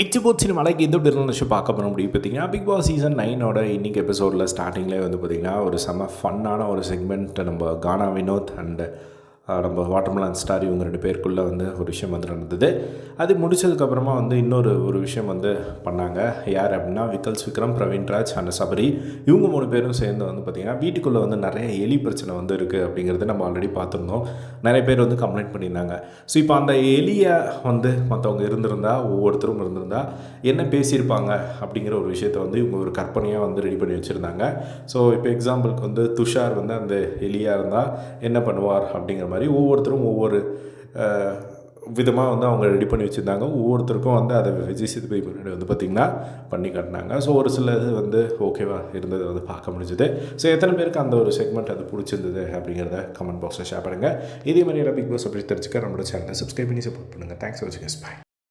இச்சுபோட் சினிமாலைக்கு எந்த விஷயம் பார்க்க போகிற முடியும் பார்த்தீங்கன்னா, பிக் பாஸ் சீசன் 9ஓட இன்றைக்கி எபிசோடில் ஸ்டார்டிங்லேயே வந்து பார்த்திங்கன்னா ஒரு செம்ம ஃபன்னான ஒரு செக்மெண்ட் நம்ம கானா வினோத் அண்டு நம்ம வாட்டர்மெலன் ஸ்டார் இவங்க 2 பேருக்குள்ளே வந்து ஒரு விஷயம் வந்து நடந்தது. அது முடித்ததுக்கப்புறமா வந்து ஒரு விஷயம் வந்து பண்ணாங்க. யார் அப்படின்னா விக்ரம், பிரவீன்ராஜ் அண்ட் சபரி இவங்க 3 பேரும் சேர்ந்து வந்து பார்த்திங்கன்னா வீட்டுக்குள்ளே வந்து நிறைய எலி பிரச்சனை வந்து இருக்குது அப்படிங்கிறது நம்ம ஆல்ரெடி பார்த்துருந்தோம். நிறைய பேர் வந்து கம்ப்ளைண்ட் பண்ணியிருந்தாங்க. ஸோ இப்போ அந்த எலியை வந்து மற்றவங்க ஒவ்வொருத்தரும் இருந்திருந்தா என்ன பேசியிருப்பாங்க அப்படிங்கிற ஒரு விஷயத்தை வந்து இவங்க ஒரு கற்பனையாக வந்து ரெடி பண்ணி வச்சுருந்தாங்க. ஸோ இப்போ எக்ஸாம்பிளுக்கு வந்து துஷார் வந்து அந்த எலியாக இருந்தால் என்ன பண்ணுவார் அப்படிங்கிற மாதிரி ஒவ்வொருத்தரும் ஒவ்வொரு விதமாக வந்து அவங்க ரெடி பண்ணி வச்சுருந்தாங்க. ஒவ்வொருத்தருக்கும் வந்து அதை விஜய் சேதுபதி முன்னாடி வந்து பார்த்திங்கன்னா பண்ணி காட்டினாங்க. ஸோ ஒரு சில இது வந்து ஓகேவாக இருந்தது வந்து பார்க்க முடிஞ்சுது. ஸோ எத்தனை பேருக்கு அந்த ஒரு செக்மெண்ட் அது பிடிச்சிருந்தது அப்படிங்கிறத கமெண்ட் பாக்ஸில் ஷேர் பண்ணுங்கள். இதே மாதிரியான பிக் பாஸ் அப்படி தெரிஞ்சுக்க நம்மளோட சேனலை சப்ஸ்கிரைப் பண்ணி சப்போர்ட் பண்ணுங்கள். தேங்க்ஸ் ஃபார் வாட்சிங். பை.